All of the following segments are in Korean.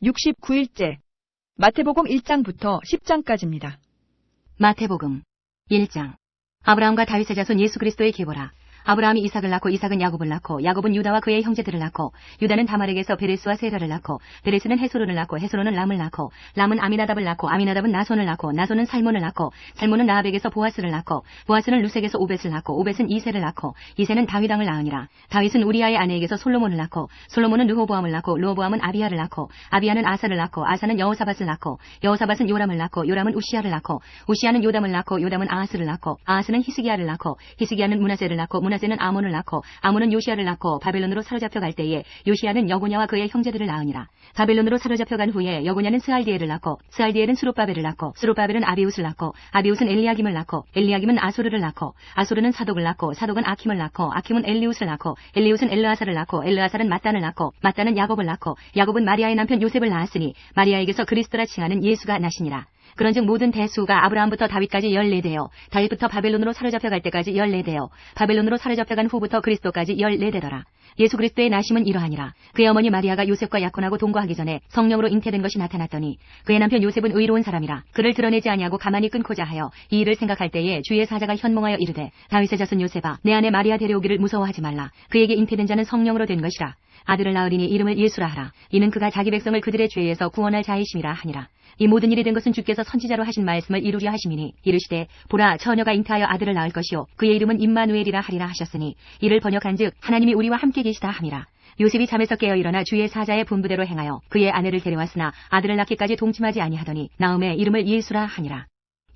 69일째 마태복음 1장부터 10장까지입니다. 마태복음 1장. 아브라함과 다윗의 자손 예수 그리스도의 계보라. 아브라함이 이삭을 낳고 이삭은 야곱을 낳고 야곱은 유다와 그의 형제들을 낳고 유다는 다말에게서 베레스와 세라를 낳고 베레스는 헤스론을 낳고 헤스론은 람을 낳고 람은 아미나답을 낳고 아미나답은 나손을 낳고 나손은 살몬을 낳고 살몬은 라합에게서 보아스를 낳고 보아스는 루색에서 오벳을 낳고 오벳은 이새를 낳고 이새는 다윗 왕을 낳으니라. 다윗은 우리아의 아내에게서 솔로몬을 낳고 솔로몬은 르호보암을 낳고 르호보암은 아비야를 낳고 아비야는 아사를 낳고 아사는 여호사밧을 낳고 여호사밧은 요람을 낳고 요람은 우시야를 낳고 우시야는 요담을 낳고 요담은 아하스를 낳고 아하스는 히스기야를 낳고 히스기야는 므낫세를 낳고 므낫세는 아몬을 낳고 아몬은 요시야를 낳고 바벨론으로 사로잡혀 갈 때에 요시야는 여고냐와 그의 형제들을 낳으니라. 바벨론으로 사로잡혀 간 후에 여고냐는 스알디엘을 낳고 스알디엘은 수룹바벨을 낳고 수룹바벨은 아비웃을 낳고 아비웃은 엘리야김을 낳고 엘리야김은 아소르를 낳고 아소르는 사독을 낳고 사독은 아킴을 낳고 아킴은 엘리웃을 낳고 엘리웃은 엘르아사를 낳고 엘르아사는 mat단을 낳고 mat단은 야곱을 낳고 야곱은 마리아의 남편 요셉을 낳았으니 마리아에게서 그리스도라 칭하는 예수가 나시니라. 그런즉 모든 대수가 아브라함부터 다윗까지 14대요. 다윗부터 바벨론으로 사로잡혀 갈 때까지 14대요. 바벨론으로 사로잡혀 간 후부터 그리스도까지 14대더라. 예수 그리스도의 나심은 이러하니라. 그의 어머니 마리아가 요셉과 약혼하고 동거하기 전에 성령으로 잉태된 것이 나타났더니 그의 남편 요셉은 의로운 사람이라. 그를 드러내지 아니하고 가만히 끊고자 하여 이 일을 생각할 때에 주의 사자가 현몽하여 이르되 다윗의 자손 요셉아 내 아내 마리아 데려오기를 무서워하지 말라. 그에게 잉태된 자는 성령으로 된 것이라. 아들을 낳으리니 이름을 예수라 하라. 이는 그가 자기 백성을 그들의 죄에서 구원할 자이심이라 하니라. 이 모든 일이 된 것은 주께서 선지자로 하신 말씀을 이루려 하심이니 이르시되 보라 처녀가 잉태하여 아들을 낳을 것이요 그의 이름은 임마누엘이라 하리라 하셨으니 이를 번역한즉 하나님이 우리와 함께 계시다 함이라. 요셉이 잠에서 깨어 일어나 주의 사자의 분부대로 행하여 그의 아내를 데려왔으나 아들을 낳기까지 동침하지 아니하더니 나음에 이름을 예수라 하니라.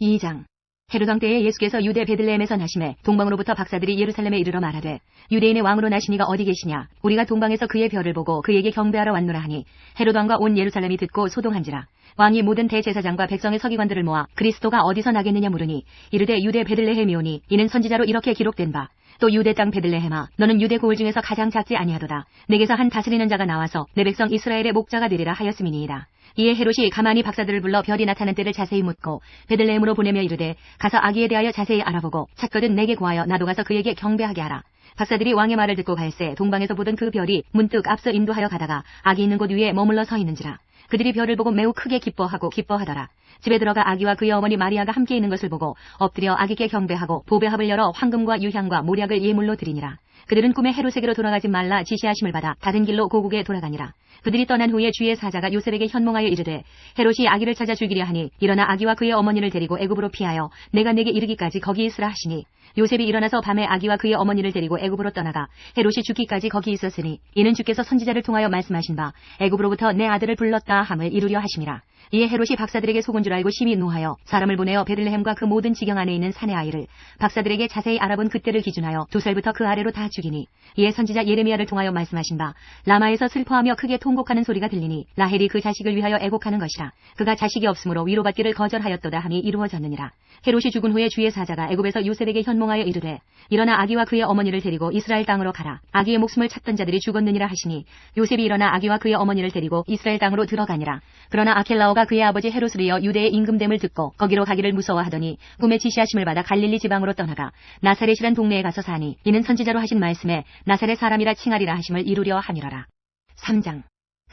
2장. 헤롯 왕 때에 예수께서 유대 베들레헴에서 나심에 동방으로부터 박사들이 예루살렘에 이르러 말하되 유대인의 왕으로 나시니가 어디 계시냐. 우리가 동방에서 그의 별을 보고 그에게 경배하러 왔노라 하니 헤롯 왕과 온 예루살렘이 듣고 소동한지라. 왕이 모든 대제사장과 백성의 서기관들을 모아 그리스도가 어디서 나겠느냐 물으니 이르되 유대 베들레헴이오니 이는 선지자로 이렇게 기록된 바 또 유대 땅 베들레헴아 너는 유대 고을 중에서 가장 작지 아니하도다. 내게서 한 다스리는 자가 나와서 내 백성 이스라엘의 목자가 되리라 하였음이니이다. 이에 헤롯이 가만히 박사들을 불러 별이 나타난 때를 자세히 묻고 베들레헴으로 보내며 이르되 가서 아기에 대하여 자세히 알아보고 찾거든 내게 구하여 나도 가서 그에게 경배하게 하라. 박사들이 왕의 말을 듣고 갈새 동방에서 보던 그 별이 문득 앞서 인도하여 가다가 아기 있는 곳 위에 머물러 서 있는지라. 그들이 별을 보고 매우 크게 기뻐하더라. 집에 들어가 아기와 그의 어머니 마리아가 함께 있는 것을 보고 엎드려 아기께 경배하고 보배합을 열어 황금과 유향과 모략을 예물로 드리니라. 그들은 꿈에 헤롯에게로 돌아가지 말라 지시하심을 받아 다른 길로 고국에 돌아가니라. 그들이 떠난 후에 주의 사자가 요셉에게 현몽하여 이르되 헤롯이 아기를 찾아 죽이려 하니 일어나 아기와 그의 어머니를 데리고 애굽으로 피하여 내가 내게 이르기까지 거기 있으라 하시니 요셉이 일어나서 밤에 아기와 그의 어머니를 데리고 애굽으로 떠나가 헤롯이 죽기까지 거기 있었으니 이는 주께서 선지자를 통하여 말씀하신 바 애굽으로부터 내 아들을 불렀다 함을 이루려 하심이라. 이에 헤롯이 박사들에게 속은 줄 알고 심히 노하여 사람을 보내어 베들레헴과 그 모든 지경 안에 있는 산의 아이를 박사들에게 자세히 알아본 그때를 기준하여 2살부터 그 아래로 다 죽이니 이에 선지자 예레미야를 통하여 말씀하신 바 라마에서 슬퍼하며 크게 통곡하는 소리가 들리니 라헬이 그 자식을 위하여 애곡하는 것이라. 그가 자식이 없으므로 위로받기를 거절하였도다 함이 이루어졌느니라. 헤롯이 죽은 후에 주의 사자가 애굽에서 요셉에게 현몽하여 이르되 일어나 아기와 그의 어머니를 데리고 이스라엘 땅으로 가라. 아기의 목숨을 찾던 자들이 죽었느니라 하시니 요셉이 일어나 아기와 그의 어머니를 데리고 이스라엘 땅으로 들어가니라. 그러나 아켈라오가 그의 아버지 헤롯을 이어 유대의 임금됨을 듣고 거기로 가기를 무서워하더니 꿈에 지시하심을 받아 갈릴리 지방으로 떠나가 나사렛이란 동네에 가서 사니 이는 선지자로 하신 말씀에 나사렛 사람이라 칭하리라 하심을 이루려 함이러라. 3장.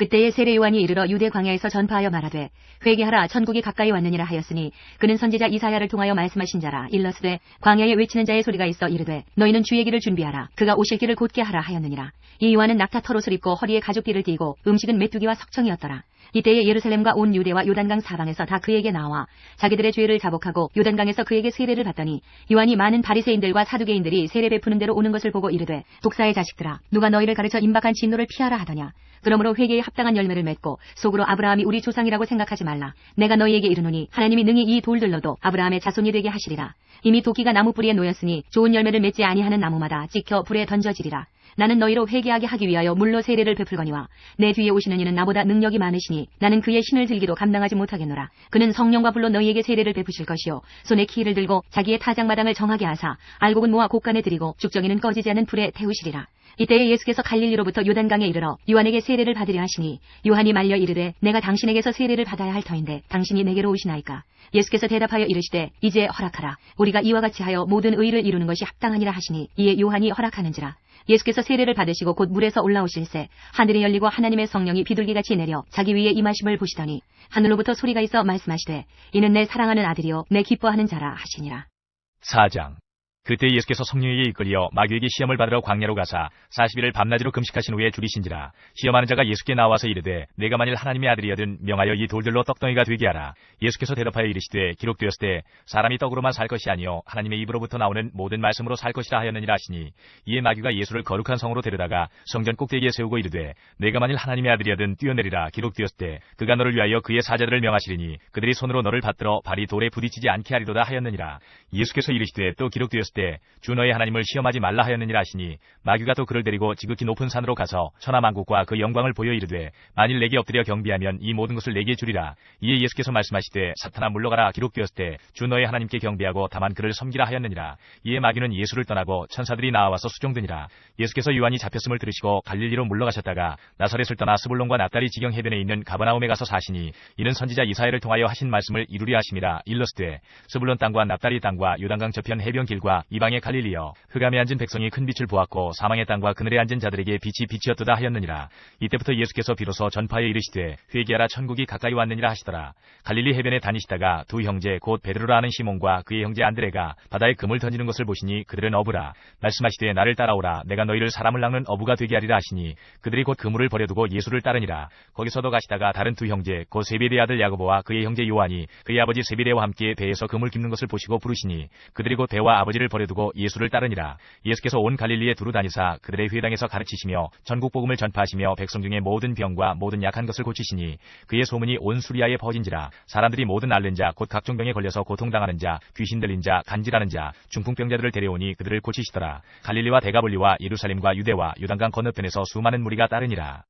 그때에 세례 요한이 이르러 유대 광야에서 전파하여 말하되 회개하라 천국이 가까이 왔느니라 하였으니 그는 선지자 이사야를 통하여 말씀하신 자라. 일러스되 광야에 외치는 자의 소리가 있어 이르되 너희는 주의 길을 준비하라. 그가 오실 길을 곧게 하라 하였느니라. 이 요한은 낙타 털옷을 입고 허리에 가죽띠를 띠고 음식은 메뚜기와 석청이었더라. 이때에 예루살렘과 온 유대와 요단강 사방에서 다 그에게 나와 자기들의 죄를 자복하고 요단강에서 그에게 세례를 받더니 요한이 많은 바리새인들과 사두개인들이 세례 베푸는 대로 오는 것을 보고 이르되 독사의 자식들아 누가 너희를 가르쳐 임박한 진노를 피하라 하더냐. 그러므로 회개에 합당한 열매를 맺고 속으로 아브라함이 우리 조상이라고 생각하지 말라. 내가 너희에게 이르노니 하나님이 능히 이 돌들로도 아브라함의 자손이 되게 하시리라. 이미 도끼가 나무 뿌리에 놓였으니 좋은 열매를 맺지 아니하는 나무마다 찍혀 불에 던져지리라. 나는 너희로 회개하게 하기 위하여 물로 세례를 베풀거니와 내 뒤에 오시는 이는 나보다 능력이 많으시니 나는 그의 신을 들기도 감당하지 못하겠노라. 그는 성령과 불로 너희에게 세례를 베푸실 것이요 손에 키를 들고 자기의 타작마당을 정하게 하사 알곡은 모아 곡간에 들이고 죽정이는 꺼지지 않은 불에 태우시리라. 이때에 예수께서 갈릴리로부터 요단강에 이르러 요한에게 세례를 받으려 하시니 요한이 말려 이르되 내가 당신에게서 세례를 받아야 할 터인데 당신이 내게로 오시나이까. 예수께서 대답하여 이르시되 이제 허락하라. 우리가 이와 같이 하여 모든 의를 이루는 것이 합당하니라 하시니 이에 요한이 허락하는지라. 예수께서 세례를 받으시고 곧 물에서 올라오실새 하늘이 열리고 하나님의 성령이 비둘기같이 내려 자기 위에 임하심을 보시더니 하늘로부터 소리가 있어 말씀하시되 이는 내 사랑하는 아들이요 내 기뻐하는 자라 하시니라. 4장. 그때 예수께서 성령에게 이끌려 마귀에게 시험을 받으러 광야로 가사 40일을 밤낮으로 금식하신 후에 줄이신지라. 시험하는 자가 예수께 나와서 이르되 내가 만일 하나님의 아들이여든 명하여 이 돌들로 떡덩이가 되게 하라. 예수께서 대답하여 이르시되 기록되었을 때 사람이 떡으로만 살 것이 아니요 하나님의 입으로부터 나오는 모든 말씀으로 살 것이라 하였느니라 하시니, 이에 마귀가 예수를 거룩한 성으로 데려다가 성전 꼭대기에 세우고 이르되 내가 만일 하나님의 아들이여든 뛰어내리라. 기록되었을 때 그가 너를 위하여 그의 사자들을 명하시리니 그들이 손으로 너를 받들어 발이 돌에 부딪히지 않게 하리로다 하였느니라. 예수께서 이르시되 또 기록되었을 때 주 너의 하나님을 시험하지 말라 하였느니라 하시니, 마귀가 또 그를 데리고 지극히 높은 산으로 가서 천하만국과 그 영광을 보여 이르되 만일 내게 엎드려 경배하면 이 모든 것을 내게 주리라. 이에 예수께서 말씀하시되 사탄아 물러가라. 기록되었을 때 주 너의 하나님께 경배하고 다만 그를 섬기라 하였느니라. 이에 마귀는 예수를 떠나고 천사들이 나와서 수종드니라. 예수께서 요한이 잡혔음을 들으시고 갈릴리로 물러가셨다가 나사렛을 떠나 스불론과 납달리 지경 해변에 있는 가버나움에 가서 사시니, 이는 선지자 이사야를 통하여 하신 말씀을 이루려 하심이라. 일러스되 스불론 땅과 납달리 땅과 요단강 저편 해변 길과 이방의 갈릴리여, 흑암에 앉은 백성이 큰 빛을 보았고 사망의 땅과 그늘에 앉은 자들에게 빛이 빛이었도다 하였느니라. 이때부터 예수께서 비로소 전파에 이르시되 회개하라 천국이 가까이 왔느니라 하시더라. 갈릴리 해변에 다니시다가 두 형제 곧 베드로라 하는 시몬과 그의 형제 안드레가 바다에 금을 던지는 것을 보시니 그들은 어부라. 말씀하시되 나를 따라오라. 내가 너희를 사람을 낚는 어부가 되게 하리라 하시니, 그들이 곧 그물을 버려두고 예수를 따르니라. 거기서도 가시다가 다른 두 형제 곧 세베대의 아들 야고보와 그의 형제 요한이 그의 아버지 세베대와 함께 배에서 금을 깁는 것을 보시고 부르시니, 그들이 곧 배와 아버지를 버려두고 예수를 따르니라. 예수께서 온 갈릴리에 두루 다니사 그들의 회당에서 가르치시며 전국 복음을 전파하시며 백성 중에 모든 병과 모든 약한 것을 고치시니, 그의 소문이 온 수리아에 퍼진지라. 사람들이 모든 앓는 자 곧 각종 병에 걸려서 고통당하는 자, 귀신 들린 자, 간질하는 자, 중풍병자들을 데려오니 그들을 고치시더라. 갈릴리와 데가볼리와 예루살렘과 유대와 요단강 건너편에서 수많은 무리가 따르니라.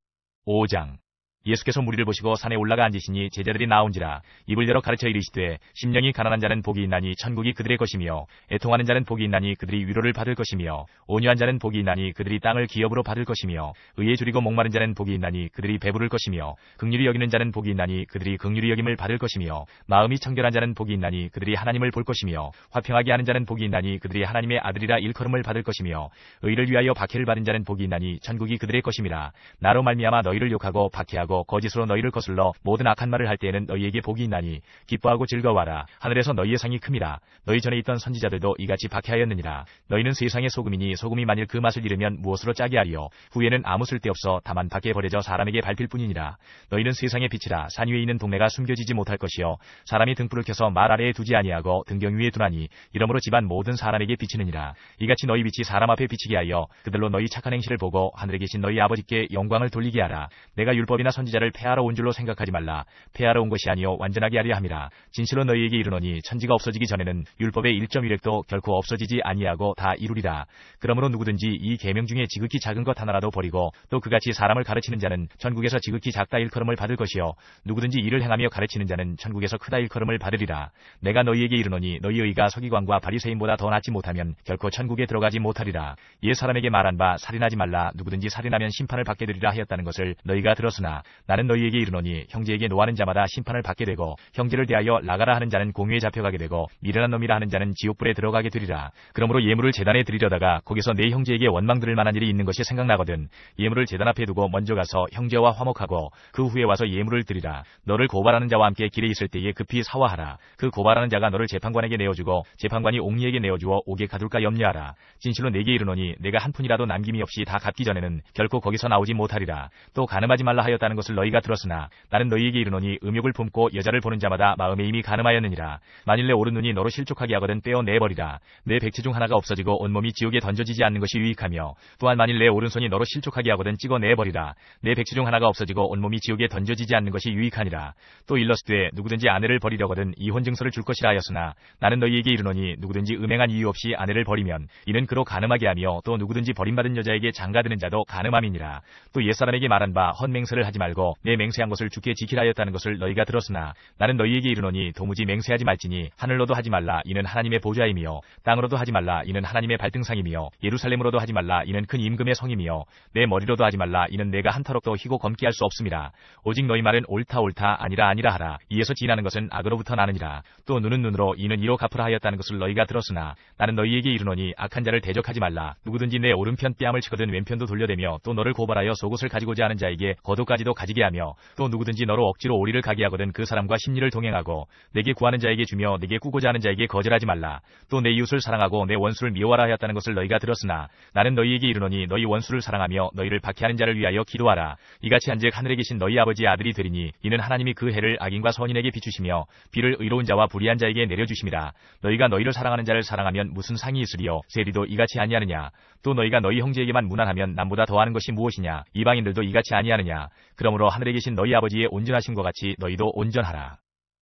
5장. 예수께서 무리를 보시고 산에 올라가 앉으시니 제자들이 나온지라. 입을 열어 가르쳐 이르시되 심령이 가난한 자는 복이 있나니 천국이 그들의 것이며, 애통하는 자는 복이 있나니 그들이 위로를 받을 것이며, 온유한 자는 복이 있나니 그들이 땅을 기업으로 받을 것이며, 의에 줄이고 목마른 자는 복이 있나니 그들이 배부를 것이며, 긍휼히 여기는 자는 복이 있나니 그들이 긍휼히 여김을 받을 것이며, 마음이 청결한 자는 복이 있나니 그들이 하나님을 볼 것이며, 화평하게 하는 자는 복이 있나니 그들이 하나님의 아들이라 일컬음을 받을 것이며, 의를 위하여 박해를 받은 자는 복이 있나니 천국이 그들의 것임이라. 나로 말미암아 너희를 욕하고 박해하고 거짓으로 너희를 거슬러 모든 악한 말을 할 때에는 너희에게 복이 있나니 기뻐하고 즐거워하라. 하늘에서 너희의 상이 큼이라. 너희 전에 있던 선지자들도 이같이 박해하였느니라. 너희는 세상의 소금이니 소금이 만일 그 맛을 잃으면 무엇으로 짜게 하리요. 후에는 아무 쓸데없어 다만 밖에 버려져 사람에게 밟힐 뿐이니라. 너희는 세상의 빛이라. 산 위에 있는 동네가 숨겨지지 못할 것이요 사람이 등불을 켜서 말 아래에 두지 아니하고 등경 위에 두나니 이러므로 집안 모든 사람에게 비치느니라. 이같이 너희 빛이 사람 앞에 비치게 하여 그들로 너희 착한 행실을 보고 하늘에 계신 너희 아버지께 영광을 돌리게 하라. 내가 율법이나 선지자를 폐하러 온 줄로 생각하지 말라. 폐하러 온 것이 아니요 완전하게 하려 함이라. 진실로 너희에게 이르노니 천지가 없어지기 전에는 율법의 1.1획도 결코 없어지지 아니하고 다 이루리라. 그러므로 누구든지 이 계명 중에 지극히 작은 것 하나라도 버리고 또 그같이 사람을 가르치는 자는 천국에서 지극히 작다 일컬음을 받을 것이요 누구든지 이를 행하며 가르치는 자는 천국에서 크다 일컬음을 받으리라. 내가 너희에게 이르노니 너희의 의가 서기관과 바리새인보다 더 낫지 못하면 결코 천국에 들어가지 못하리라. 옛 사람에게 말한 바 살인하지 말라. 누구든지 살인하면 심판을 받게 되리라 하였다는 것을 너희가 들었으나 나는 너희에게 이르노니 형제에게 노하는 자마다 심판을 받게 되고 형제를 대하여 나가라 하는 자는 공회에 잡혀가게 되고 미련한 놈이라 하는 자는 지옥불에 들어가게 되리라. 그러므로 예물을 제단에 드리려다가 거기서 내 형제에게 원망 들을 만한 일이 있는 것이 생각나거든 예물을 제단 앞에 두고 먼저 가서 형제와 화목하고 그 후에 와서 예물을 드리라. 너를 고발하는 자와 함께 길에 있을 때에 급히 사화하라. 그 고발하는 자가 너를 재판관에게 내어주고 재판관이 옥리에게 내어주어 옥에 가둘까 염려하라. 진실로 내게 이르노니 내가 한 푼이라도 남김이 없이 다 갚기 전에는 결코 거기서 나오지 못하리라. 또 간음하지 말라 하였다는 것을 너희가 들었으나 나는 너희에게 이르노니 음욕을 품고 여자를 보는 자마다 마음에 이미 간음하였느니라. 만일 내 오른 눈이 너로 실족하게 하거든 떼어내버리라. 내 백체 중 하나가 없어지고 온몸이 지옥에 던져지지 않는 것이 유익하며 또한 만일 내 오른손이 너로 실족하게 하거든 찍어내버리라. 내 백체 중 하나가 없어지고 온몸이 지옥에 던져지지 않는 것이 유익하니라. 또 일러스되 누구든지 아내를 버리려거든 이혼 증서를 줄 것이라 하였으나 나는 너희에게 이르노니 누구든지 음행한 이유 없이 아내를 버리면 이는 그로 간음하게 하며 또 누구든지 버림받은 여자에게 장가드는 자도 간음함이니라. 또 옛사람에게 말한 바 헛맹세를 하지 말라. 말고 내 맹세한 것을 주께 지키라 하였다는 것을 너희가 들었으나 나는 너희에게 이르노니 도무지 맹세하지 말지니 하늘로도 하지 말라 이는 하나님의 보좌임이요 땅으로도 하지 말라 이는 하나님의 발등상이며 예루살렘으로도 하지 말라 이는 큰 임금의 성임이요 내 머리로도 하지 말라 이는 내가 한 터럭도 희고 검게 할 수 없음이라. 오직 너희 말은 옳다 옳다 아니라 아니라 하라. 이에서 지나는 것은 악으로부터 나느니라. 또 눈은 눈으로 이는 이로 갚으라 하였다는 것을 너희가 들었으나 나는 너희에게 이르노니 악한 자를 대적하지 말라. 누구든지 내 오른편 뺨을 치거든 왼편도 돌려대며 또 너를 고발하여 속옷을 가지고자 하는 자에게 겉옷까지도 가지게 하며 또 누구든지 너로 억지로 오리를 가게 하거든 그 사람과 심리를 동행하고 내게 구하는 자에게 주며 내게 꾸고자 하는 자에게 거절하지 말라. 또 내 이웃을 사랑하고 내 원수를 미워하라 하였다는 것을 너희가 들었으나 나는 너희에게 이르노니 너희 원수를 사랑하며 너희를 박해하는 자를 위하여 기도하라. 이같이 한즉 하늘에 계신 너희 아버지의 아들이 되리니 이는 하나님이 그 해를 악인과 선인에게 비추시며 비를 의로운 자와 불의한 자에게 내려주심이라. 너희가 너희를 사랑하는 자를 사랑하면 무슨 상이 있으리요 세리도 이같이 아니하느냐. 또 너희가 너희 형제에게만 무난하면 남보다 더하는 것이 무엇이냐. 이방인들도 이같이 아니하느냐. 그러므로 하늘에 계신 너희 아버지의 온전하심과 같이 너희도 온전하라.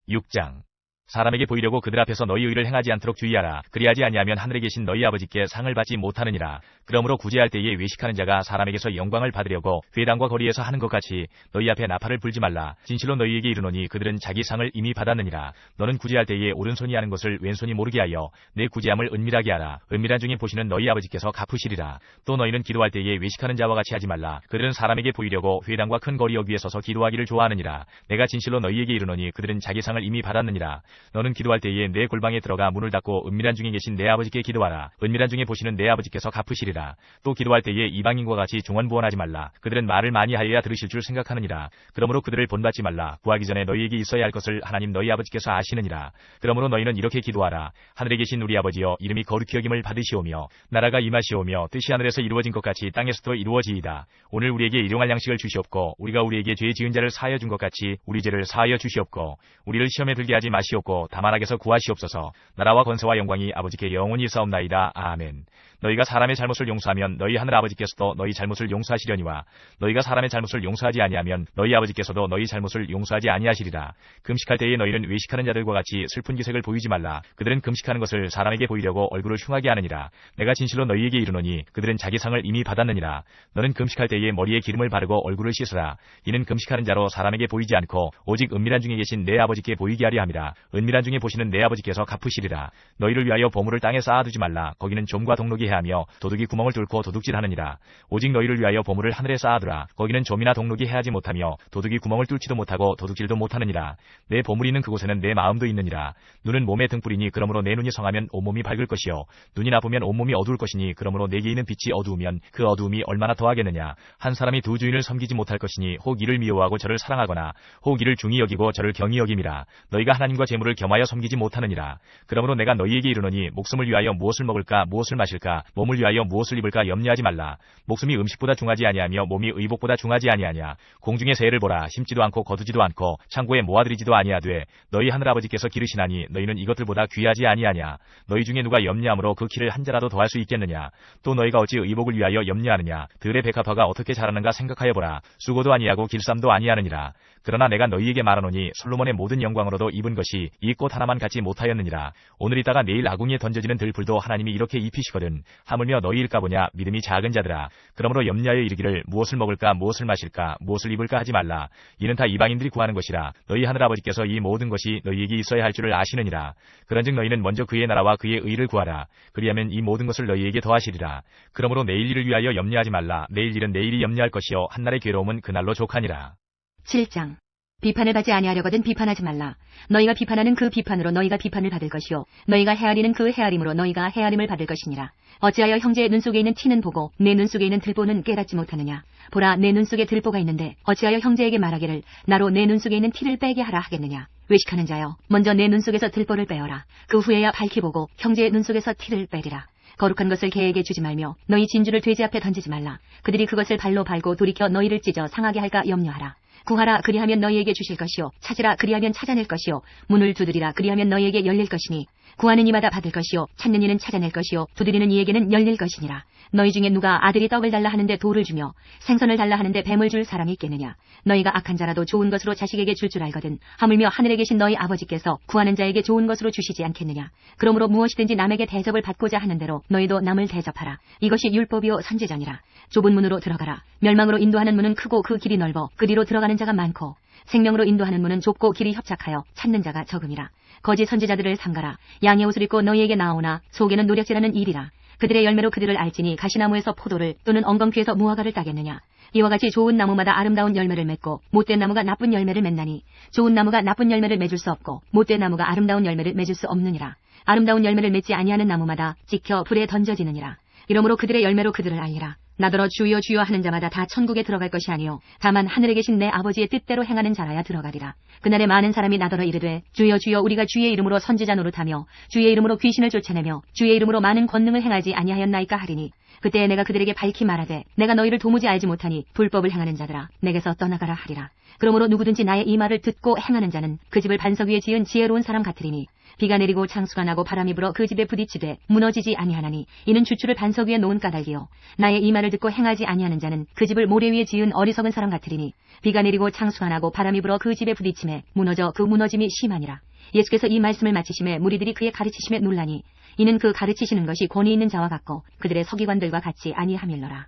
6장 사람에게 보이려고 그들 앞에서 너희 의를 행하지 않도록 주의하라. 그리하지 아니하면 하늘에 계신 너희 아버지께 상을 받지 못하느니라. 그러므로 구제할 때에 외식하는 자가 사람에게서 영광을 받으려고 회당과 거리에서 하는 것 같이 너희 앞에 나팔을 불지 말라. 진실로 너희에게 이르노니 그들은 자기 상을 이미 받았느니라. 너는 구제할 때에 오른손이 하는 것을 왼손이 모르게 하여 내 구제함을 은밀하게 하라. 은밀한 중에 보시는 너희 아버지께서 갚으시리라. 또 너희는 기도할 때에 외식하는 자와 같이 하지 말라. 그들은 사람에게 보이려고 회당과 큰 거리역 위에 서서 기도하기를 좋아하느니라. 내가 진실로 너희에게 이르노니 그들은 자기 상을 이미 받았느니라. 너는 기도할 때에 내 골방에 들어가 문을 닫고 은밀한 중에 계신 내 아버지께 기도하라. 은밀한 중에 보시는 내 아버지께서 갚으시리라. 또 기도할 때에 이방인과 같이 중언부언하지 말라. 그들은 말을 많이 하여야 들으실 줄 생각하느니라. 그러므로 그들을 본받지 말라. 구하기 전에 너희에게 있어야 할 것을 하나님 너희 아버지께서 아시느니라. 그러므로 너희는 이렇게 기도하라. 하늘에 계신 우리 아버지여 이름이 거룩히 여김을 받으시오며 나라가 임하시오며 뜻이 하늘에서 이루어진 것 같이 땅에서도 이루어지이다. 오늘 우리에게 일용할 양식을 주시옵고 우리가 우리에게 죄 지은 자를 사하여 준 것 같이 우리 죄를 사하여 주시옵고 우리를 시험에 들게 하지 마시옵고 다만 악에서 구하시옵소서. 나라와 권세와 영광이 아버지께 영원히 있사옵나이다. 아멘. 너희가 사람의 잘못을 용서하면 너희 하늘 아버지께서도 너희 잘못을 용서하시려니와 너희가 사람의 잘못을 용서하지 아니하면 너희 아버지께서도 너희 잘못을 용서하지 아니하시리라. 금식할 때에 너희는 외식하는 자들과 같이 슬픈 기색을 보이지 말라. 그들은 금식하는 것을 사람에게 보이려고 얼굴을 흉하게 하느니라. 내가 진실로 너희에게 이르노니 그들은 자기 상을 이미 받았느니라. 너는 금식할 때에 머리에 기름을 바르고 얼굴을 씻으라. 이는 금식하는 자로 사람에게 보이지 않고 오직 은밀한 중에 계신 내 아버지께 보이게 하려 함이라. 은밀한 중에 보시는 내 아버지께서 갚으시리라. 너희를 위하여 보물을 땅에 쌓아두지 말라. 거기는 좀과 동록이 해하며 도둑이 구멍을 뚫고 도둑질하느니라. 오직 너희를 위하여 보물을 하늘에 쌓아두라. 거기는 좀이나 동록이 해하지 못하며 도둑이 구멍을 뚫지도 못하고 도둑질도 못하느니라. 내 보물이 있는 그곳에는 내 마음도 있느니라. 눈은 몸의 등불이니 그러므로 내 눈이 성하면 온몸이 밝을 것이요 눈이 나쁘면 온몸이 어두울 것이니 그러므로 내게 있는 빛이 어두우면 그 어두움이 얼마나 더하겠느냐. 한 사람이 두 주인을 섬기지 못할 것이니 혹 이를 미워하고 저를 사랑하거나 혹 이를 중히 여기고 저를 경히 여김이라. 너희가 하나님과 재물을 겸하여 섬기지 못하느니라. 그러므로 내가 너희에게 이르노니 목숨을 위하여 무엇을 먹을까 무엇을 마실까 몸을 위하여 무엇을 입을까 염려하지 말라. 목숨이 음식보다 중하지 아니하며 몸이 의복보다 중하지 아니하냐. 공중의 새를 보라. 심지도 않고 거두지도 않고 창고에 모아들이지도 아니하되 너희 하늘아버지께서 기르시나니 너희는 이것들보다 귀하지 아니하냐. 너희 중에 누가 염려함으로 그 키를 한 자라도 더할 수 있겠느냐. 또 너희가 어찌 의복을 위하여 염려하느냐. 들의 백합화가 어떻게 자라는가 생각하여 보라. 수고도 아니하고 길쌈도 아니하느니라. 그러나 내가 너희에게 말하노니 솔로몬의 모든 영광으로도 입은 것이 이 꽃 하나만 갖지 못하였느니라. 오늘 있다가 내일 아궁이에 던져지는 들풀도 하나님이 이렇게 입히시거든. 하물며 너희일까 보냐. 믿음이 작은 자들아. 그러므로 염려하여 이르기를 무엇을 먹을까 무엇을 마실까 무엇을 입을까 하지 말라. 이는 다 이방인들이 구하는 것이라. 너희 하늘아버지께서 이 모든 것이 너희에게 있어야 할 줄을 아시느니라. 그런즉 너희는 먼저 그의 나라와 그의 의를 구하라. 그리하면 이 모든 것을 너희에게 더하시리라. 그러므로 내일 일을 위하여 염려하지 말라. 내일 일은 내일이 염려할 것이요 한날의 괴로움은 그날로 족하니라. 7장 비판을 받지 아니하려거든 비판하지 말라. 너희가 비판하는 그 비판으로 너희가 비판을 받을 것이요 너희가 헤아리는 그 헤아림으로 너희가 헤아림을 받을 것이니라. 어찌하여 형제의 눈 속에 있는 티는 보고 내 눈 속에 있는 들보는 깨닫지 못하느냐. 보라 내 눈 속에 들보가 있는데 어찌하여 형제에게 말하기를 나로 내 눈 속에 있는 티를 빼게 하라 하겠느냐. 외식하는 자여 먼저 내 눈 속에서 들보를 빼어라. 그 후에야 밝히 보고 형제의 눈 속에서 티를 빼리라. 거룩한 것을 개에게 주지 말며 너희 진주를 돼지 앞에 던지지 말라. 그들이 그것을 발로 밟고 돌이켜 너희를 찢어 상하게 할까 염려하라. 구하라 그리하면 너희에게 주실 것이요 찾으라 그리하면 찾아낼 것이요 문을 두드리라 그리하면 너희에게 열릴 것이니 구하는 이마다 받을 것이요 찾는 이는 찾아낼 것이요 두드리는 이에게는 열릴 것이니라. 너희 중에 누가 아들이 떡을 달라 하는데 돌을 주며 생선을 달라 하는데 뱀을 줄 사람이 있겠느냐. 너희가 악한 자라도 좋은 것으로 자식에게 줄 줄 알거든 하물며 하늘에 계신 너희 아버지께서 구하는 자에게 좋은 것으로 주시지 않겠느냐. 그러므로 무엇이든지 남에게 대접을 받고자 하는 대로 너희도 남을 대접하라. 이것이 율법이요 선지자니라. 좁은 문으로 들어가라. 멸망으로 인도하는 문은 크고 그 길이 넓어 그리로 들어가는 자가 많고 생명으로 인도하는 문은 좁고 길이 협착하여 찾는 자가 적음이라. 거짓 선지자들을 삼가라. 양의 옷을 입고 너희에게 나오나 속에는 노략질하는 일이라. 그들의 열매로 그들을 알지니 가시나무에서 포도를 또는 엉겅퀴에서 무화과를 따겠느냐. 이와 같이 좋은 나무마다 아름다운 열매를 맺고 못된 나무가 나쁜 열매를 맺나니 좋은 나무가 나쁜 열매를 맺을 수 없고 못된 나무가 아름다운 열매를 맺을 수 없느니라. 아름다운 열매를 맺지 아니하는 나무마다 찍혀 불에 던져지느니라. 이러므로 그들의 열매로 그들을 알리라. 나더러 주여 주여 하는 자마다 다 천국에 들어갈 것이 아니요 다만 하늘에 계신 내 아버지의 뜻대로 행하는 자라야 들어가리라. 그날에 많은 사람이 나더러 이르되 주여 주여 우리가 주의 이름으로 선지자 노릇하며 주의 이름으로 귀신을 쫓아내며 주의 이름으로 많은 권능을 행하지 아니하였나이까 하리니 그때 내가 그들에게 밝히 말하되 내가 너희를 도무지 알지 못하니 불법을 행하는 자들아 내게서 떠나가라 하리라. 그러므로 누구든지 나의 이 말을 듣고 행하는 자는 그 집을 반석 위에 지은 지혜로운 사람 같으리니 비가 내리고 창수가 나고 바람이 불어 그 집에 부딪히되 무너지지 아니하나니 이는 주추를 반석 위에 놓은 까닭이요 나의 이 말을 듣고 행하지 아니하는 자는 그 집을 모래 위에 지은 어리석은 사람 같으리니 비가 내리고 창수가 나고 바람이 불어 그 집에 부딪힘에 무너져 그 무너짐이 심하니라. 예수께서 이 말씀을 마치심에 무리들이 그의 가르치심에 놀라니 이는 그 가르치시는 것이 권위 있는 자와 같고 그들의 서기관들과 같이 아니함일러라.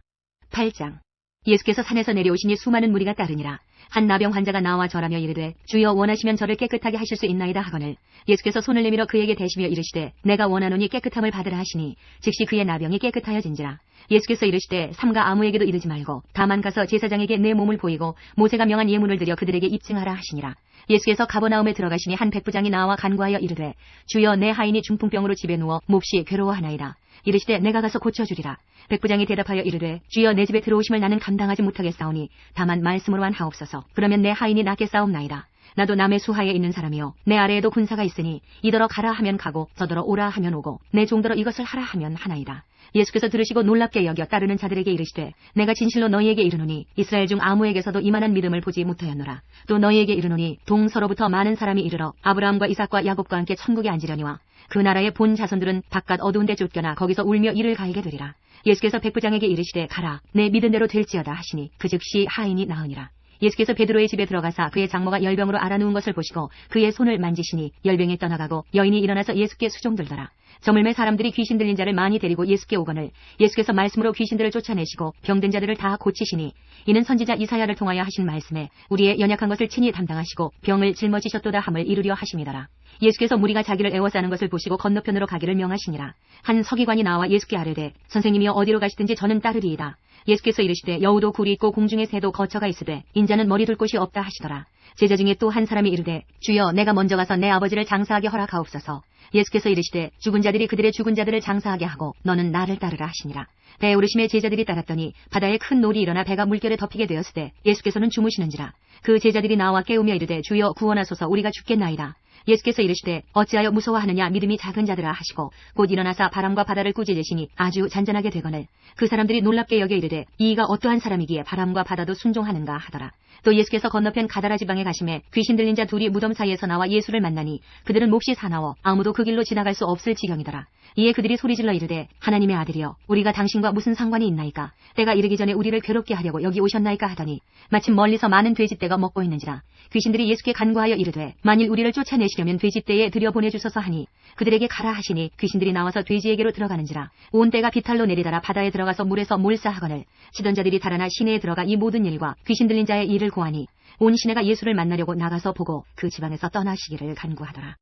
8장. 예수께서 산에서 내려오시니 수많은 무리가 따르니라. 한 나병 환자가 나와 절하며 이르되 주여 원하시면 저를 깨끗하게 하실 수 있나이다 하거늘 예수께서 손을 내밀어 그에게 대시며 이르시되 내가 원하노니 깨끗함을 받으라 하시니 즉시 그의 나병이 깨끗하여진지라. 예수께서 이르시되 삼가 아무에게도 이르지 말고 다만 가서 제사장에게 내 몸을 보이고 모세가 명한 예물을 드려 그들에게 입증하라 하시니라. 예수께서 가버나움에 들어가시니 한 백부장이 나와 간구하여 이르되 주여 내 하인이 중풍병으로 집에 누워 몹시 괴로워하나이다. 이르시되 내가 가서 고쳐주리라. 백부장이 대답하여 이르되 주여 내 집에 들어오심을 나는 감당하지 못하겠사오니 다만 말씀으로만 하옵소서. 그러면 내 하인이 낫겠사옵나이다. 나도 남의 수하에 있는 사람이요 내 아래에도 군사가 있으니 이더러 가라 하면 가고 저더러 오라 하면 오고 내 종더러 이것을 하라 하면 하나이다. 예수께서 들으시고 놀랍게 여겨 따르는 자들에게 이르시되 내가 진실로 너희에게 이르노니 이스라엘 중 아무에게서도 이만한 믿음을 보지 못하였노라. 또 너희에게 이르노니 동서로부터 많은 사람이 이르러 아브라함과 이삭과 야곱과 함께 천국에 앉으려니와 그 나라의 본 자손들은 바깥 어두운 데 쫓겨나 거기서 울며 이를 갈게 되리라. 예수께서 백부장에게 이르시되 가라 내 믿은 대로 될지어다 하시니 그 즉시 하인이 나으니라. 예수께서 베드로의 집에 들어가사 그의 장모가 열병으로 앓아누운 것을 보시고 그의 손을 만지시니 열병이 떠나가고 여인이 일어나서 예수께 수종들더라. 저물매 사람들이 귀신 들린 자를 많이 데리고 예수께 오거늘 예수께서 말씀으로 귀신들을 쫓아내시고 병든 자들을 다 고치시니 이는 선지자 이사야를 통하여 하신 말씀에 우리의 연약한 것을 친히 담당하시고 병을 짊어지셨도다 함을 이루려 하심이더라. 예수께서 무리가 자기를 애워싸는 것을 보시고 건너편으로 가기를 명하시니라. 한 서기관이 나와 예수께 아뢰되 선생님이여 어디로 가시든지 저는 따르리이다. 예수께서 이르시되 여우도 굴이 있고 공중의 새도 거처가 있으되 인자는 머리 둘 곳이 없다 하시더라. 제자 중에 또 한 사람이 이르되 주여 내가 먼저 가서 내 아버지를 장사하게 허락하옵소서. 예수께서 이르시되 죽은 자들이 그들의 죽은 자들을 장사하게 하고 너는 나를 따르라 하시니라. 배에 오르심에 제자들이 따랐더니 바다에 큰 놀이 일어나 배가 물결에 덮이게 되었으되 예수께서는 주무시는지라. 그 제자들이 나와 깨우며 이르되 주여 구원하소서 우리가 죽겠나이다. 예수께서 이르시되 어찌하여 무서워하느냐 믿음이 작은 자들아 하시고 곧 일어나사 바람과 바다를 꾸짖으시니 아주 잔잔하게 되거늘 그 사람들이 놀랍게 여겨 이르되 이가 어떠한 사람이기에 바람과 바다도 순종하는가 하더라. 또 예수께서 건너편 가다라 지방에 가심에 귀신 들린 자 둘이 무덤 사이에서 나와 예수를 만나니 그들은 몹시 사나워 아무도 그 길로 지나갈 수 없을 지경이더라. 이에 그들이 소리질러 이르되 하나님의 아들이여 우리가 당신과 무슨 상관이 있나이까. 때가 이르기 전에 우리를 괴롭게 하려고 여기 오셨나이까 하더니 마침 멀리서 많은 돼지떼가 먹고 있는지라. 귀신들이 예수께 간구하여 이르되 만일 우리를 쫓아내시려면 돼지떼에 들여보내주소서 하니 그들에게 가라 하시니 귀신들이 나와서 돼지에게로 들어가는지라. 온 때가 비탈로 내리다라 바다에 들어가서 물에서 몰사하거늘 치던 자들이 달아나 시내에 들어가 이 모든 일과 귀신 들린 자의 일을 고하니 온 시내가 예수를 만나려고 나가서 보고 그 지방에서 떠나시기를 간구하더라.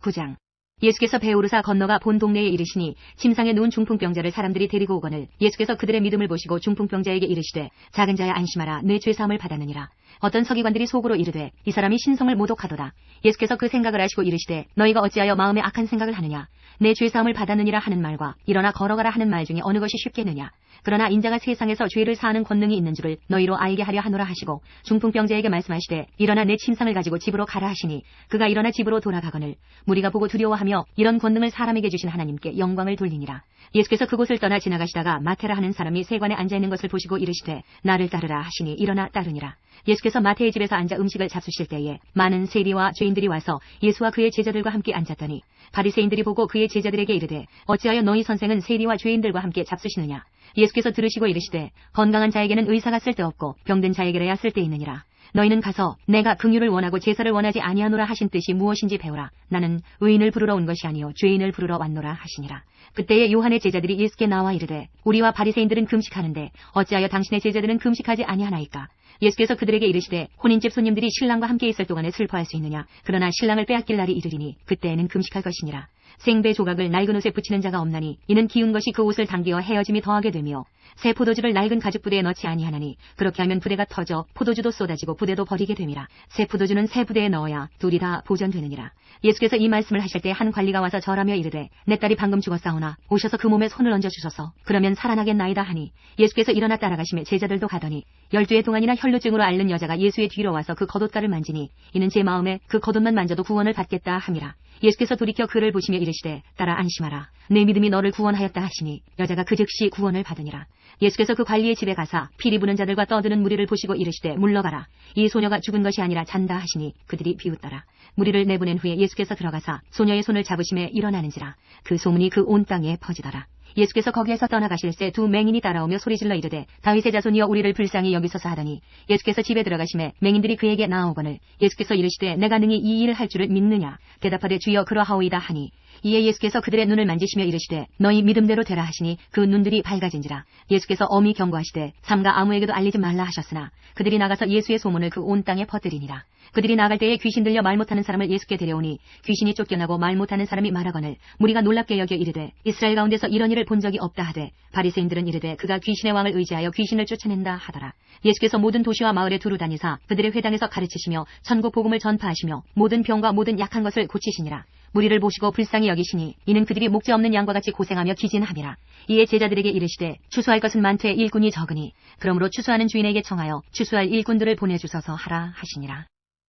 9장. 예수께서 배 오르사 건너가 본 동네에 이르시니 침상에 누운 중풍병자를 사람들이 데리고 오거늘 예수께서 그들의 믿음을 보시고 중풍병자에게 이르시되 작은 자야 안심하라 내 죄사함을 받았느니라. 어떤 서기관들이 속으로 이르되 이 사람이 신성을 모독하도다. 예수께서 그 생각을 하시고 이르시되 너희가 어찌하여 마음에 악한 생각을 하느냐. 내 죄사함을 받았느니라 하는 말과 일어나 걸어가라 하는 말 중에 어느 것이 쉽겠느냐. 그러나 인자가 세상에서 죄를 사하는 권능이 있는 줄을 너희로 알게 하려 하노라 하시고 중풍병자에게 말씀하시되 일어나 내 침상을 가지고 집으로 가라 하시니 그가 일어나 집으로 돌아가거늘 무리가 보고 두려워하며 이런 권능을 사람에게 주신 하나님께 영광을 돌리니라. 예수께서 그곳을 떠나 지나가시다가 마테라 하는 사람이 세관에 앉아있는 것을 보시고 이르시되 나를 따르라 하시니 일어나 따르니라. 예수께서 마태의 집에서 앉아 음식을 잡수실 때에 많은 세리와 죄인들이 와서 예수와 그의 제자들과 함께 앉았더니 바리새인들이 보고 그의 제자들에게 이르되 어찌하여 너희 선생은 세리와 죄인들과 함께 잡수시느냐. 예수께서 들으시고 이르시되 건강한 자에게는 의사가 쓸데없고 병든 자에게라야 쓸데있느니라. 너희는 가서 내가 긍휼을 원하고 제사를 원하지 아니하노라 하신 뜻이 무엇인지 배우라. 나는 의인을 부르러 온 것이 아니요 죄인을 부르러 왔노라 하시니라. 그때에 요한의 제자들이 예수께 나와 이르되 우리와 바리새인들은 금식하는데 어찌하여 당신의 제자들은 금식하지 아니하나이까. 예수께서 그들에게 이르시되 혼인집 손님들이 신랑과 함께 있을 동안에 슬퍼할 수 있느냐. 그러나 신랑을 빼앗길 날이 이르리니 그때에는 금식할 것이니라. 생배 조각을 낡은 옷에 붙이는 자가 없나니 이는 기운 것이 그 옷을 당기어 헤어짐이 더하게 되며 새 포도주를 낡은 가죽 부대에 넣지 아니하나니 그렇게 하면 부대가 터져 포도주도 쏟아지고 부대도 버리게 됨이라. 새 포도주는 새 부대에 넣어야 둘이 다 보존되느니라. 예수께서 이 말씀을 하실 때 한 관리가 와서 절하며 이르되 내 딸이 방금 죽었사오나 오셔서 그 몸에 손을 얹어 주소서. 그러면 살아나겠나이다 하니 예수께서 일어나 따라가시며 제자들도 가더니 12해 동안이나 혈루증으로 앓는 여자가 예수의 뒤로 와서 그 겉옷가를 만지니 이는 제 마음에 그 겉옷만 만져도 구원을 받겠다 함이라. 예수께서 돌이켜 그를 보시며 이르시되 딸아 안심하라. 내 믿음이 너를 구원하였다 하시니 여자가 그 즉시 구원을 받으니라. 예수께서 그 관리의 집에 가사 피리 부는 자들과 떠드는 무리를 보시고 이르시되 물러가라. 이 소녀가 죽은 것이 아니라 잔다 하시니 그들이 비웃더라. 무리를 내보낸 후에 예수께서 들어가사 소녀의 손을 잡으심에 일어나는지라. 그 소문이 그 온 땅에 퍼지더라. 예수께서 거기에서 떠나가실새 두 맹인이 따라오며 소리질러 이르되 다윗의 자손이여 우리를 불쌍히 여기소서 하더니 예수께서 집에 들어가심에 맹인들이 그에게 나아오거늘 예수께서 이르시되 내가 능히 이 일을 할 줄을 믿느냐. 대답하되 주여 그러하오이다 하니 이에 예수께서 그들의 눈을 만지시며 이르시되 너희 믿음대로 되라 하시니 그 눈들이 밝아진지라. 예수께서 엄히 경고하시되 삼가 아무에게도 알리지 말라 하셨으나 그들이 나가서 예수의 소문을 그 온 땅에 퍼뜨리니라. 그들이 나갈 때에 귀신 들려 말 못하는 사람을 예수께 데려오니 귀신이 쫓겨나고 말 못하는 사람이 말하거늘 무리가 놀랍게 여겨 이르되 이스라엘 가운데서 이런 일을 본 적이 없다 하되 바리새인들은 이르되 그가 귀신의 왕을 의지하여 귀신을 쫓아낸다 하더라. 예수께서 모든 도시와 마을에 두루 다니사 그들의 회당에서 가르치시며 천국 복음을 전파하시며 모든 병과 모든 약한 것을 고치시니라. 무리를 보시고 불쌍히 여기시니 이는 그들이 목재 없는 양과 같이 고생하며 기진함이라. 이에 제자들에게 이르시되 추수할 것은 많되 일꾼이 적으니 그러므로 추수하는 주인에게 청하여 추수할 일꾼들을 보내주소서 하라 하시니라.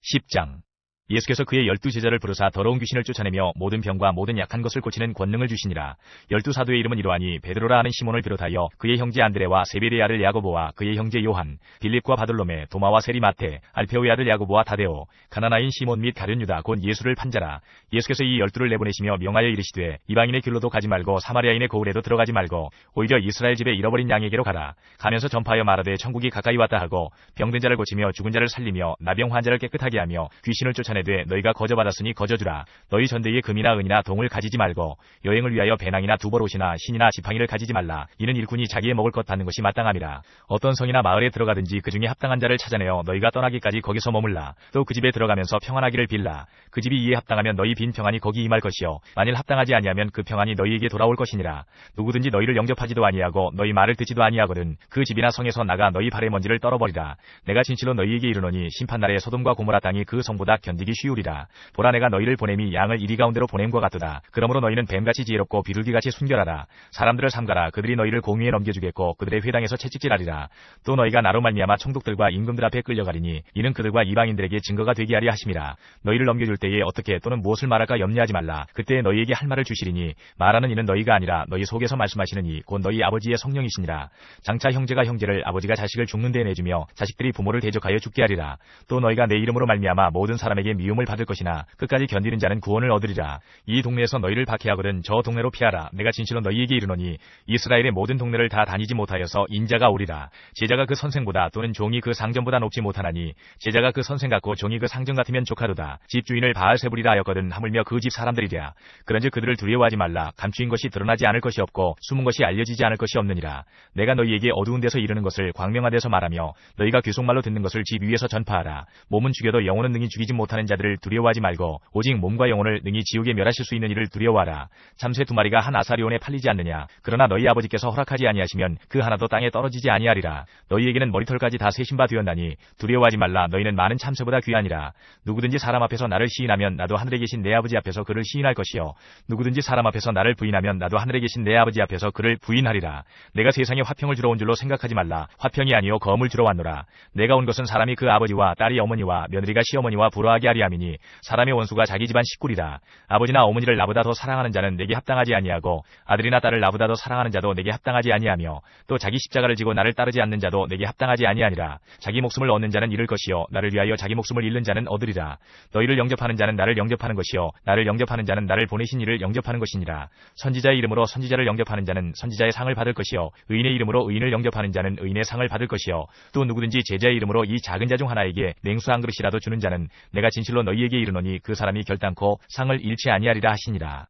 10장. 예수께서 그의 12제자를 부르사 더러운 귀신을 쫓아내며 모든 병과 모든 약한 것을 고치는 권능을 주시니라. 12사도의 이름은 이러하니 베드로라 하는 시몬을 비롯하여 그의 형제 안드레와 세베대의 아들 야고보와 그의 형제 요한, 빌립과 바돌로메, 도마와 세리 마테, 알페오의 아들 야고보와 다데오, 가나나인 시몬 및 가룟 유다 곧 예수를 판자라. 예수께서 이 12를 내보내시며 명하여 이르시되 이방인의 길로도 가지 말고 사마리아인의 고을에도 들어가지 말고 오히려 이스라엘 집에 잃어버린 양에게로 가라. 가면서 전파하여 말하되 천국이 가까이 왔다 하고 병든 자를 고치며 죽은 자를 살리며 나병 환자를 깨끗하게 하며 귀신을 쫓아내되 너희가 거저받았으니 거저주라. 너희 전대에 금이나 은이나 동을 가지지 말고 여행을 위하여 배낭이나 두벌옷이나 신이나 지팡이를 가지지 말라. 이는 일꾼이 자기의 먹을 것 받는 것이 마땅함이라. 어떤 성이나 마을에 들어가든지 그 중에 합당한 자를 찾아내어 너희가 떠나기까지 거기서 머물라. 또 그 집에 들어가면서 평안하기를 빌라. 그 집이 이에 합당하면 너희 빈 평안이 거기 임할 것이요 만일 합당하지 아니하면 그 평안이 너희에게 돌아올 것이니라. 누구든지 너희를 영접하지도 아니하고 너희 말을 듣지도 아니하거든 그 집이나 성에서 나가 너희 발의 먼지를 떨어버리라. 내가 진실로 너희에게 이르노니 심판날에 소돔과 고모라 땅이 그 성보다 견디기 쉬우리라. 보라 내가 너희를 보냄이 양을 이리 가운데로 보냄과 같도다. 그러므로 너희는 뱀같이 지혜롭고 비둘기같이 순결하라. 사람들을 삼가라. 그들이 너희를 공의에 넘겨주겠고 그들의 회당에서 채찍질하리라. 또 너희가 나로 말미암아 총독들과 임금들 앞에 끌려가리니 이는 그들과 이방인들에게 증거가 되게 하리 하심이라. 너희를 넘겨줄 때에 어떻게 또는 무엇을 말할까 염려하지 말라. 그때 너희에게 할 말을 주시리니 말하는 이는 너희가 아니라 너희 속에서 말씀하시는 이 곧 너희 아버지의 성령이시니라. 장차 형제가 형제를 아버지가 자식을 죽는 데 내주며 자식들이 부모를 대적하여 죽게 하리라. 또 너희가 내 이름으로 말미암아 모든 사람에게 미움을 받을 것이나 끝까지 견디는 자는 구원을 얻으리라. 이 동네에서 너희를 박해하거든 저 동네로 피하라. 내가 진실로 너희에게 이르노니 이스라엘의 모든 동네를 다 다니지 못하여서 인자가 오리라. 제자가 그 선생보다 또는 종이 그 상전보다 높지 못하나니 제자가 그 선생 같고 종이 그 상전 같으면 조카도다. 집주인을 바알세불이라 하였거든 하물며 그 집 사람들이랴. 그런즉 그들을 두려워하지 말라. 감추인 것이 드러나지 않을 것이 없고 숨은 것이 알려지지 않을 것이 없느니라. 내가 너희에게 어두운 데서 이르는 것을 광명한 데서 말하며 너희가 귀속말로 듣는 것을 집 위에서 전파하라. 몸은 죽여도 영혼은 능히 죽이지 못하는 자들을 두려워하지 말고 오직 몸과 영혼을 능히 지옥에 멸하실 수 있는 이를 두려워하라. 참새 2마리가 한 아사리온에 팔리지 않느냐. 그러나 너희 아버지께서 허락하지 아니하시면 그 하나도 땅에 떨어지지 아니하리라. 너희에게는 머리털까지 다 세신 바 되었나니 두려워하지 말라. 너희는 많은 참새보다 귀하니라. 누구든지 사람 앞에서 나를 시인하면 나도 하늘에 계신 내 아버지 앞에서 그를 시인할 것이요 누구든지 사람 앞에서 나를 부인하면 나도 하늘에 계신 내 아버지 앞에서 그를 부인하리라. 내가 세상에 화평을 주러 온 줄로 생각하지 말라. 화평이 아니요 검을 주러 왔노라. 내가 온 것은 사람이 그 아버지와 딸이 어머니와 며느리가 시어머니와 불화하게 아리함이니 사람의 원수가 자기 집안 식구리라. 아버지나 어머니를 나보다 더 사랑하는 자는 내게 합당하지 아니하고 아들이나 딸을 나보다 더 사랑하는 자도 내게 합당하지 아니하며 또 자기 십자가를 지고 나를 따르지 않는 자도 내게 합당하지 아니하니라. 자기 목숨을 얻는 자는 잃을 것이요 나를 위하여 자기 목숨을 잃는 자는 얻으리라. 너희를 영접하는 자는 나를 영접하는 것이요 나를 영접하는 자는 나를 보내신 이를 영접하는 것이니라. 선지자의 이름으로 선지자를 영접하는 자는 선지자의 상을 받을 것이요 의인의 이름으로 의인을 영접하는 자는 의인의 상을 받을 것이요 또 누구든지 제자의 이름으로 이 작은 자 중 하나에게 냉수 한 그릇이라도 주는 자는 내가 진실로 너희에게 이르노니 그 사람이 결단코 상을 잃지 아니하리라 하시니라.